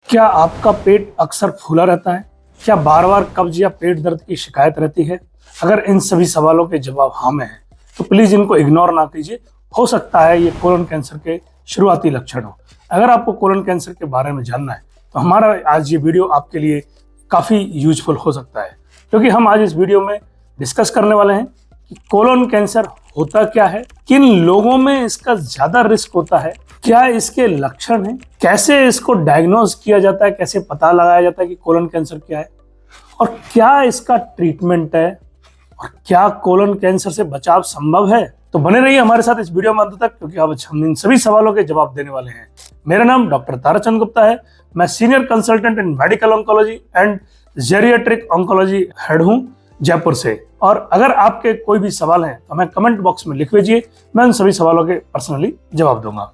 क्या आपका पेट अक्सर फूला रहता है? क्या बार बार कब्ज या पेट दर्द की शिकायत रहती है? अगर इन सभी सवालों के जवाब हाँ में हैं, तो प्लीज इनको इग्नोर ना कीजिए। हो सकता है ये कोलन कैंसर के शुरुआती लक्षण हो। अगर आपको कोलन कैंसर के बारे में जानना है तो हमारा आज ये वीडियो आपके लिए काफी यूजफुल हो सकता है, क्योंकि हम आज इस वीडियो में डिस्कस करने वाले हैं कि कोलन कैंसर होता क्या है, किन लोगों में इसका ज्यादा रिस्क होता है, क्या इसके लक्षण हैं, कैसे इसको डायग्नोज किया जाता है, कैसे पता लगाया जाता है कि कोलन कैंसर क्या है, और क्या इसका ट्रीटमेंट है, और क्या कोलन कैंसर से बचाव संभव है। तो बने रहिए हमारे साथ इस वीडियो में अंत तक, क्योंकि अब हम इन सभी सवालों के जवाब देने वाले हैं। मेरा नाम डॉक्टर ताराचंद गुप्ता है। मैं senior consultant in medical oncology and geriatric oncology head हूं जयपुर से। और अगर आपके कोई भी सवाल हैं तो हमें कमेंट बॉक्स में लिख भेजिए, मैं उन सभी सवालों के पर्सनली जवाब दूंगा।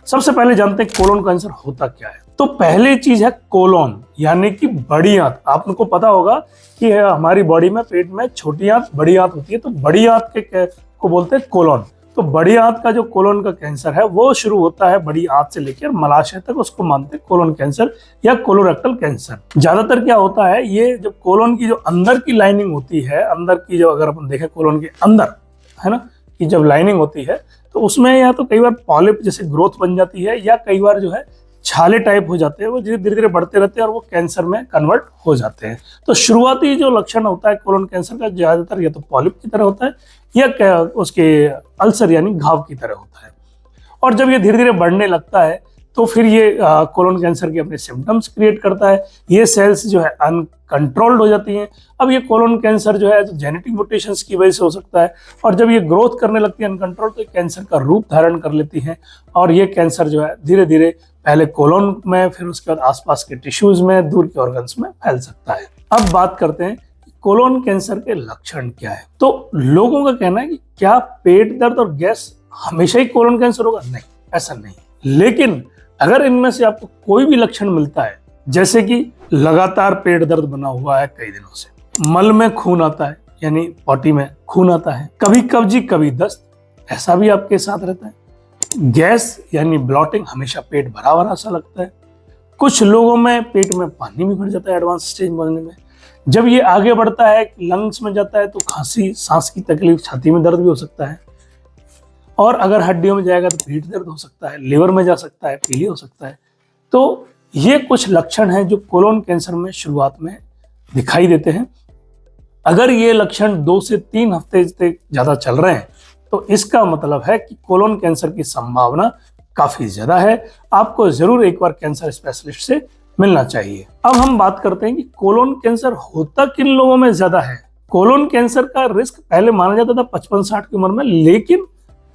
सबसे पहले जानते हैं कोलन कैंसर होता क्या है। तो पहली चीज है कोलन, यानी कि बड़ी आंत। आपको पता होगा कि हमारी बॉडी में पेट में छोटी आंत बड़ी आंत होती है, तो बड़ी आंत के को बोलते हैं कोलन। तो बड़ी आंत का जो कोलन का कैंसर है वो शुरू होता है बड़ी आंत से लेकर मलाशय तक, उसको मानते हैं कोलन कैंसर या कोलोरेक्टल कैंसर। ज्यादातर क्या होता है, ये जब कोलन की जो अंदर की लाइनिंग होती है, अंदर की जो अगर अपन देखें कोलन के अंदर है ना, कि जब लाइनिंग होती है तो उसमें या तो कई बार पॉलिप जैसे ग्रोथ बन जाती है, या कई बार जो है छाले टाइप हो जाते हैं, वो धीरे धीरे बढ़ते रहते हैं और वो कैंसर में कन्वर्ट हो जाते हैं। तो शुरुआती जो लक्षण होता है कोलन कैंसर का, ज्यादातर या तो पॉलिप की तरह होता है या उसके अल्सर यानी घाव की तरह होता है। और जब ये धीरे धीरे बढ़ने लगता है तो फिर ये कोलन कैंसर के अपने सिम्टम्स क्रिएट करता है। ये सेल्स जो है अनकंट्रोल्ड हो जाती हैं। अब ये कोलन कैंसर जो है तो जेनेटिक म्यूटेशंस की वजह से हो सकता है, और जब ये ग्रोथ करने लगती है अनकंट्रोल, तो कैंसर का रूप धारण कर लेती हैं। और ये कैंसर जो है धीरे धीरे पहले कोलन में, फिर उसके बाद आसपास के टिश्यूज में, दूर के ऑर्गन्स में फैल सकता है। अब बात करते हैं कोलन कैंसर के लक्षण क्या है। तो लोगों का कहना है कि क्या पेट दर्द और गैस हमेशा ही कोलन कैंसर होगा? नहीं, ऐसा नहीं। लेकिन अगर इनमें से आपको कोई भी लक्षण मिलता है, जैसे कि लगातार पेट दर्द बना हुआ है कई दिनों से, मल में खून आता है यानी पॉटी में खून आता है, कभी कब्जी कभी दस्त, ऐसा भी आपके साथ रहता है, गैस यानी ब्लॉटिंग, हमेशा पेट भरा भरा सा लगता है, कुछ लोगों में पेट में पानी भी भर जाता है एडवांस स्टेज बनने में, जब ये आगे बढ़ता है लंग्स में जाता है तो खांसी, सांस की तकलीफ, छाती में दर्द भी हो सकता है, और अगर हड्डियों में जाएगा तो पेट दर्द हो सकता है, लिवर में जा सकता है, पीली हो सकता है। तो ये कुछ लक्षण हैं जो कोलन कैंसर में शुरुआत में दिखाई देते हैं। अगर ये लक्षण 2 से 3 हफ्ते तक ज्यादा चल रहे हैं तो इसका मतलब है कि कोलन कैंसर की संभावना काफी ज्यादा है। आपको जरूर एक बार कैंसर स्पेशलिस्ट से मिलना चाहिए। अब हम बात करते हैं कि कोलन कैंसर होता किन लोगों में ज्यादा है। कोलन कैंसर का रिस्क पहले माना जाता था 55-60 की उम्र में, लेकिन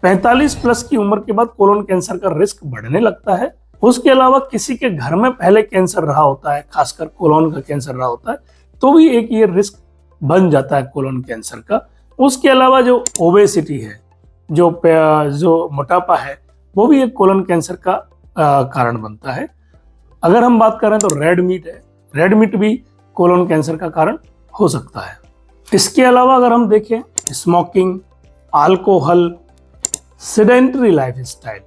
45 प्लस की उम्र के बाद कोलन कैंसर का रिस्क बढ़ने लगता है। उसके अलावा किसी के घर में पहले कैंसर रहा होता है, खासकर कोलन का कैंसर रहा होता है, तो भी एक ये रिस्क बन जाता है कोलन कैंसर का। उसके अलावा जो ओबेसिटी है, जो मोटापा है, वो भी एक कोलन कैंसर का कारण बनता है। अगर हम बात करें तो रेड मीट है, रेड मीट भी कोलन कैंसर का कारण हो सकता है। इसके अलावा अगर हम देखें smoking, alcohol, sedentary life style,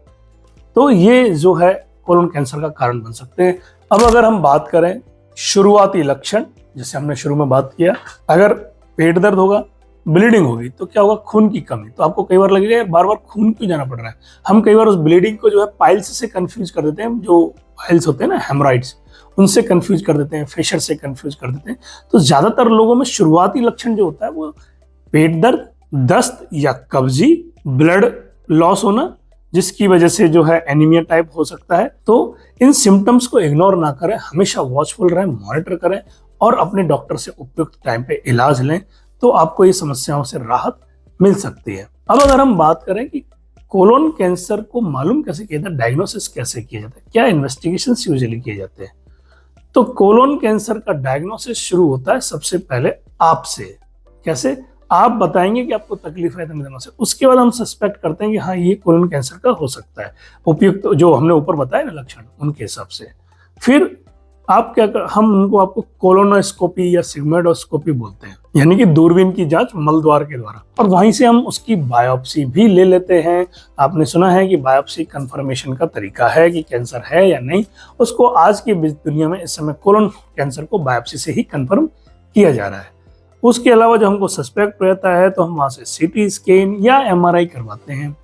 तो ये जो है कोलन कैंसर का कारण बन सकते हैं। अब अगर हम बात करें शुरुआती लक्षण, जैसे हमने शुरू में बात किया, अगर पेट दर्द होगा, ब्लीडिंग होगी, तो क्या होगा, खून की कमी। तो आपको कई बार लगेगा यार बार बार खून क्यों जाना पड़ रहा है। हम कई बार उस ब्लीडिंग को जो है पाइल्स से कंफ्यूज कर देते हैं, जो पाइल्स होते हैं ना, हेमराइड्स, उनसे कंफ्यूज कर देते हैं, फिशर से कंफ्यूज कर देते हैं। तो ज्यादातर लोगों में शुरुआती लक्षण जो होता है वो पेट दर्द, दस्त या कब्जी, ब्लड लॉस होना, जिसकी वजह से जो है एनीमिया टाइप हो सकता है। तो इन सिम्टम्स को इग्नोर ना करें, हमेशा वॉचफुल रहें, मॉनिटर करें और अपने डॉक्टर से उपयुक्त टाइम पे इलाज लें, तो आपको ये समस्याओं से राहत मिल सकती है। अब अगर हम बात करें कि कोलन कैंसर को मालूम कैसे किया जाता है, डायग्नोसिस कैसे किया जाता है, क्या इन्वेस्टिगेशन यूजुअली किए जाते हैं, तो कोलन कैंसर का डायग्नोसिस शुरू होता है सबसे पहले आपसे। कैसे? आप बताएंगे कि आपको तकलीफ है इतने दिनों से, उसके बाद हम सस्पेक्ट करते हैं कि हाँ ये कोलन कैंसर का हो सकता है, उपयुक्त जो हमने ऊपर बताया ना लक्षण, उनके हिसाब से। फिर हम उनको आपको कोलोनोस्कोपी या सिग्मोइडोस्कोपी बोलते हैं, यानी कि दूरबीन की जांच मलद्वार के द्वारा, और वहीं से हम उसकी बायोप्सी भी ले लेते हैं। आपने सुना है कि बायोप्सी कंफर्मेशन का तरीका है कि कैंसर है या नहीं, उसको आज की दुनिया में इस समय कोलोन कैंसर को बायोप्सी से ही कंफर्म किया जा रहा है। उसके अलावा जब हमको सस्पेक्ट रहता है तो हम वहाँ से सीटी स्कैन या एमआरआई करवाते हैं,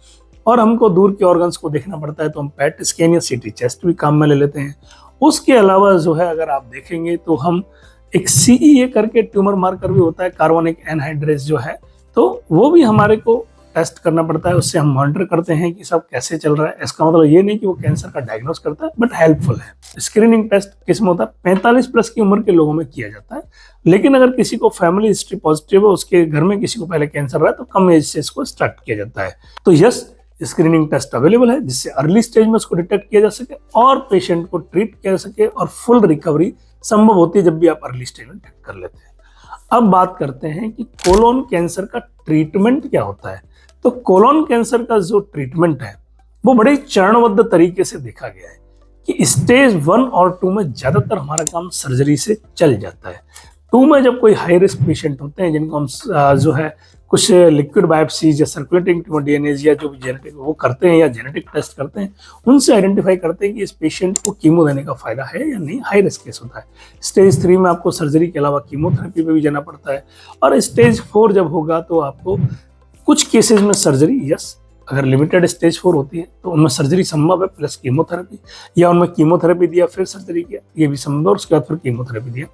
और हमको दूर के ऑर्गन्स को देखना पड़ता है तो हम पैट स्कैन या सीटी चेस्ट भी काम में ले लेते हैं। उसके अलावा जो है अगर आप देखेंगे तो हम एक सीईए करके ट्यूमर मार्कर भी होता है, कार्बोनिक एनहाइड्रेस जो है, तो वो भी हमारे को टेस्ट करना पड़ता है। उससे हम मॉनिटर करते हैं कि सब कैसे चल रहा है। इसका मतलब ये नहीं कि वो कैंसर का डायग्नोस करता है, बट हेल्पफुल है। स्क्रीनिंग टेस्ट किस में होता है? 45 प्लस की उम्र के लोगों में किया जाता है, लेकिन अगर किसी को फैमिली हिस्ट्री पॉजिटिव है, उसके घर में किसी को पहले कैंसर रहा है, तो कम एज से इसको स्टार्ट किया जाता है। तो यस, स्क्रीनिंग टेस्ट अवेलेबल है जिससे अर्ली स्टेज में उसको डिटेक्ट किया जा सके और पेशेंट को ट्रीट किया जा सके, और फुल रिकवरी संभव होती है जब भी आप अर्ली स्टेज में डिटेक्ट कर लेते हैं। अब बात करते हैं कि कोलोन कैंसर का ट्रीटमेंट क्या होता है। तो कोलोन कैंसर का जो ट्रीटमेंट है वो बड़े चरणबद्ध तरीके से देखा गया है कि स्टेज 1 और 2 में ज्यादातर हमारा काम सर्जरी से चल जाता है। 2 में जब कोई हाई रिस्क पेशेंट होते हैं जिनको हम जो है कुछ लिक्विड बायोप्सीज या सर्कुलेटिंग ट्यूमर डीएनएज या जो भी जेनेटिक वो करते हैं या जेनेटिक टेस्ट करते हैं, उनसे आइडेंटिफाई करते हैं कि इस पेशेंट को कीमो देने का फायदा है या नहीं। हाई रिस्क केस होता है। स्टेज 3 में आपको सर्जरी के अलावा कीमोथेरेपी पे भी जाना पड़ता है, और स्टेज 4 जब होगा तो आपको कुछ केसेस में सर्जरी, यस, अगर लिमिटेड स्टेज 4 होती है तो उनमें सर्जरी संभव है प्लस कीमोथेरेपी, या उनमें कीमोथेरेपी दिया फिर सर्जरी किया, ये भी संभव है, और उसके बाद फिर कीमोथेरेपी दिया।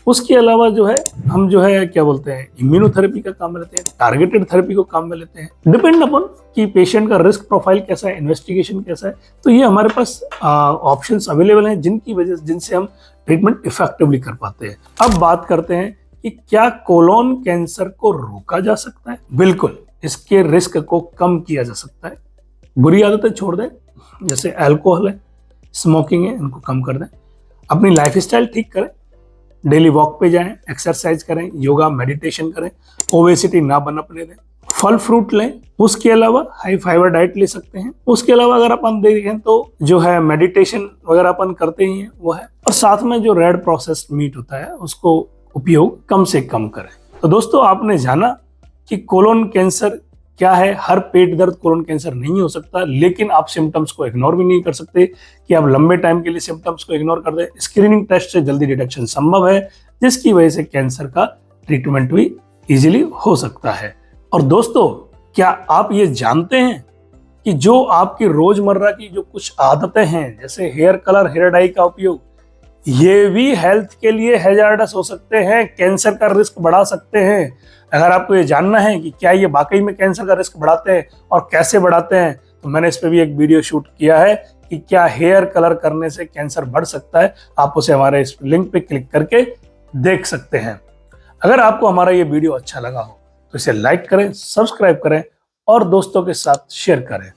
उसके अलावा जो है हम जो है क्या बोलते हैं, इम्यूनोथेरेपी का काम में लेते हैं, टारगेटेड थेरेपी को काम में लेते हैं, डिपेंड अपॉन कि पेशेंट का रिस्क प्रोफाइल कैसा है, इन्वेस्टिगेशन कैसा है। तो ये हमारे पास ऑप्शंस अवेलेबल हैं जिनसे हम ट्रीटमेंट इफेक्टिवली कर पाते हैं। अब बात करते हैं कि क्या कोलोन कैंसर को रोका जा सकता है? बिल्कुल, इसके रिस्क को कम किया जा सकता है। बुरी आदतें छोड़ दें, जैसे अल्कोहल है, स्मोकिंग है, इनको कम कर दें। अपनी लाइफस्टाइल ठीक करें, डेली वॉक पे जाएं, एक्सरसाइज करें, योगा मेडिटेशन करें, ओबेसिटी ना बनने दें, फल फ्रूट लें। उसके अलावा हाई फाइबर डाइट ले सकते हैं। उसके अलावा अगर अपन देखें तो जो है मेडिटेशन वगैरह अपन करते ही हैं वो है, और साथ में जो रेड प्रोसेस्ड मीट होता है उसको उपयोग कम से कम करें। तो दोस्तों, आपने जाना कि कोलोन कैंसर क्या है। हर पेट दर्द कोलोन कैंसर नहीं हो सकता, लेकिन आप सिम्टम्स को इग्नोर भी नहीं कर सकते कि आप लंबे टाइम के लिए सिम्टम्स को इग्नोर कर दें। स्क्रीनिंग टेस्ट से जल्दी डिटेक्शन संभव है, जिसकी वजह से कैंसर का ट्रीटमेंट भी इजीली हो सकता है। और दोस्तों, क्या आप ये जानते हैं कि जो आपकी रोजमर्रा की जो कुछ आदतें हैं, जैसे हेयर कलर, हेयर डाई का उपयोग, ये भी हेल्थ के लिए हैजार्डस हो सकते हैं, कैंसर का रिस्क बढ़ा सकते हैं। अगर आपको ये जानना है कि क्या ये वाकई में कैंसर का रिस्क बढ़ाते हैं और कैसे बढ़ाते हैं, तो मैंने इस पे भी एक वीडियो शूट किया है कि क्या हेयर कलर करने से कैंसर बढ़ सकता है। आप उसे हमारे इस लिंक पे क्लिक करके देख सकते हैं। अगर आपको हमारा ये वीडियो अच्छा लगा हो तो इसे लाइक करें, सब्सक्राइब करें और दोस्तों के साथ शेयर करें।